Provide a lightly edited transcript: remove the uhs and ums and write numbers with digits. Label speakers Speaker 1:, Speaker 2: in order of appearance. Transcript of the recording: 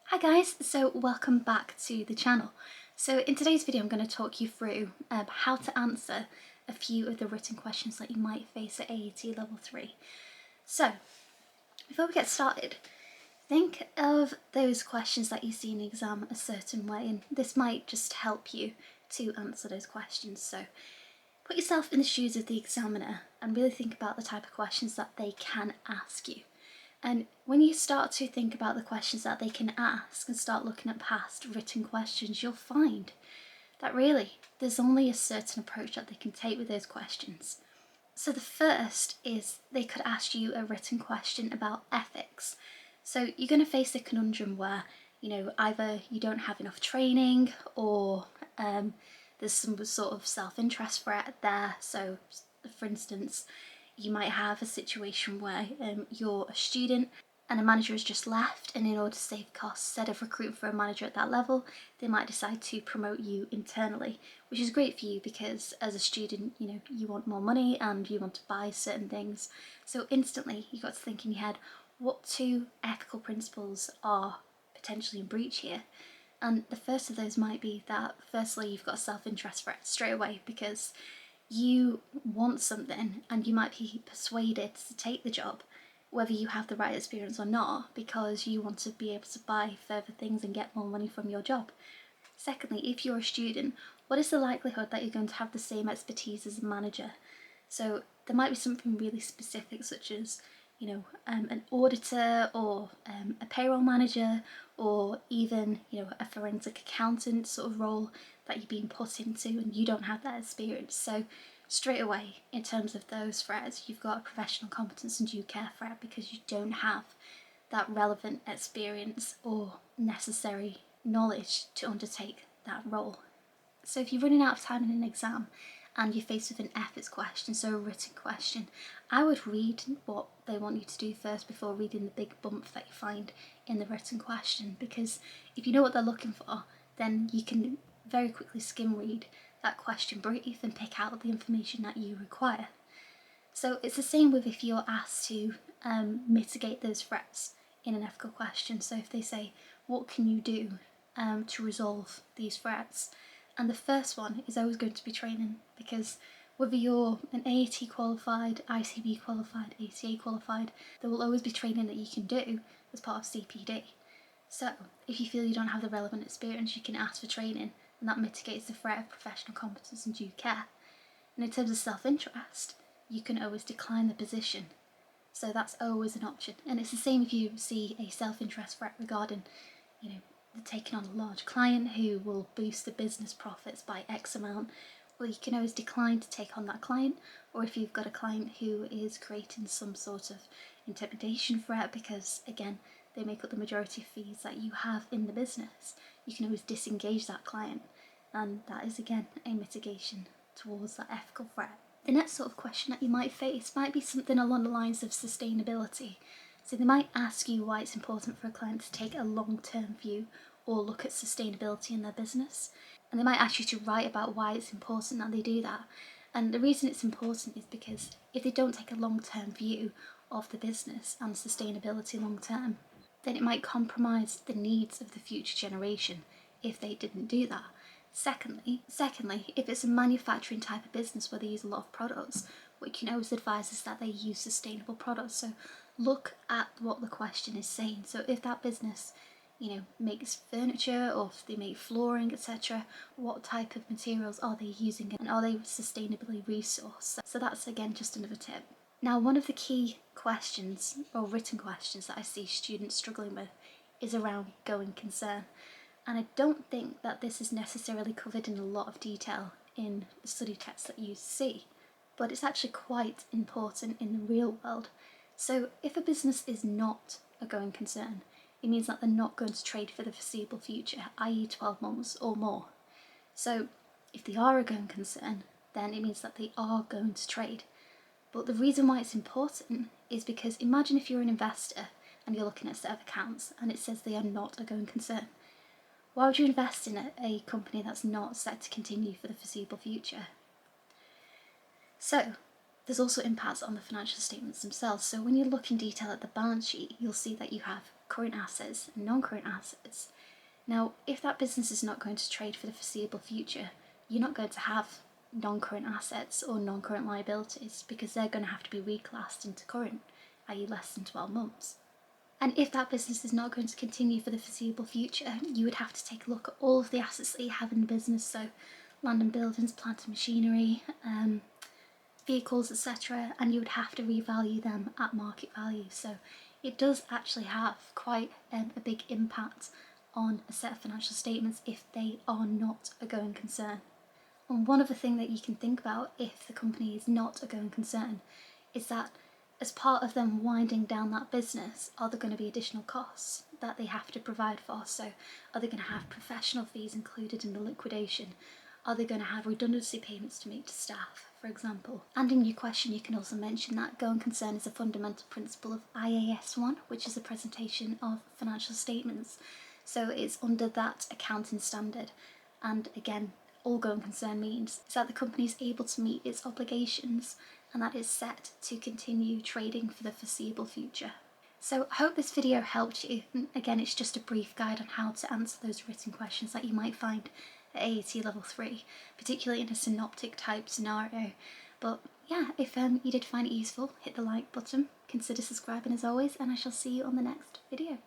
Speaker 1: Hi guys, so welcome back to the channel. So in today's video I'm going to talk you through how to answer a few of the written questions that you might face at AAT level 3. So before we get started, think of those questions that you see in the exam a certain way, and this might just help you to answer those questions. So put yourself in the shoes of the examiner and really think about the type of questions that they can ask you. And when you start to think about the questions that they can ask and start looking at past written questions, you'll find that really there's only a certain approach that they can take with those questions. So the first is they could ask you a written question about ethics. So you're going to face a conundrum where, either you don't have enough training or there's some sort of self-interest threat there. So for instance, you might have a situation where you're a student and a manager has just left, and in order to save costs, instead of recruiting for a manager at that level, they might decide to promote you internally, which is great for you because as a student, you want more money and you want to buy certain things. So instantly you got to think in your head, what two ethical principles are potentially in breach here? And the first of those might be that firstly you've got a self-interest threat straight away because you want something and you might be persuaded to take the job whether you have the right experience or not because you want to be able to buy further things and get more money from your job. Secondly, if you're a student, what is the likelihood that you're going to have the same expertise as a manager? So there might be something really specific such as an auditor or a payroll manager or even a forensic accountant sort of role that you're being put into and you don't have that experience. So straight away in terms of those threats, you've got a professional competence and due care threat because you don't have that relevant experience or necessary knowledge to undertake that role. So if you're running out of time in an exam and you're faced with an ethics question, so a written question, I would read what they want you to do first before reading the big bump that you find in the written question, because if you know what they're looking for, then you can very quickly skim read that question brief and pick out the information that you require. So it's the same with if you're asked to mitigate those threats in an ethical question. So if they say, what can you do to resolve these threats? And the first one is always going to be training, because whether you're an AAT qualified, ICB qualified, ATA qualified, there will always be training that you can do as part of CPD. So if you feel you don't have the relevant experience, you can ask for training, and that mitigates the threat of professional competence and due care. And in terms of self-interest, you can always decline the position. So that's always an option. And it's the same if you see a self-interest threat regarding, taking on a large client who will boost the business profits by X amount. Well, you can always decline to take on that client, or if you've got a client who is creating some sort of intimidation threat because, again, they make up the majority of fees that you have in the business, you can always disengage that client, and that is again a mitigation towards that ethical threat. The next sort of question that you might face might be something along the lines of sustainability. So they might ask you why it's important for a client to take a long-term view or look at sustainability in their business. And they might ask you to write about why it's important that they do that. And the reason it's important is because if they don't take a long-term view of the business and sustainability long-term, then it might compromise the needs of the future generation if they didn't do that. Secondly, if it's a manufacturing type of business where they use a lot of products, what you can always advise is that they use sustainable products. So look at what the question is saying. So if that business, makes furniture or if they make flooring, etc., what type of materials are they using and are they sustainably resourced? So that's again just another tip. Now, one of the key questions or written questions that I see students struggling with is around going concern. And I don't think that this is necessarily covered in a lot of detail in the study text that you see, but it's actually quite important in the real world. So if a business is not a going concern, it means that they're not going to trade for the foreseeable future, i.e. 12 months or more. So if they are a going concern, then it means that they are going to trade. But the reason why it's important is because imagine if you're an investor and you're looking at a set of accounts and it says they are not a going concern. Why would you invest in a company that's not set to continue for the foreseeable future? So There's also impacts on the financial statements themselves. So when you look in detail at the balance sheet, you'll see that you have current assets and non-current assets. Now, if that business is not going to trade for the foreseeable future, you're not going to have non-current assets or non-current liabilities, because they're going to have to be reclassed into current, i.e. less than 12 months. And if that business is not going to continue for the foreseeable future, you would have to take a look at all of the assets that you have in the business, so land and buildings, plant and machinery, vehicles, etc., and you would have to revalue them at market value. So it does actually have quite a big impact on a set of financial statements if they are not a going concern. And one other thing that you can think about if the company is not a going concern is that as part of them winding down that business, are there going to be additional costs that they have to provide for? So are they going to have professional fees included in the liquidation? Are they going to have redundancy payments to make to staff, for example? And in your question, you can also mention that going concern is a fundamental principle of IAS 1, which is a presentation of financial statements. So it's under that accounting standard. And again, all going concern means is that the company is able to meet its obligations and that is set to continue trading for the foreseeable future. So I hope this video helped you. Again, it's just a brief guide on how to answer those written questions that you might find at AAT level 3, particularly in a synoptic type scenario. But yeah, if you did find it useful, hit the like button, consider subscribing as always, and I shall see you on the next video.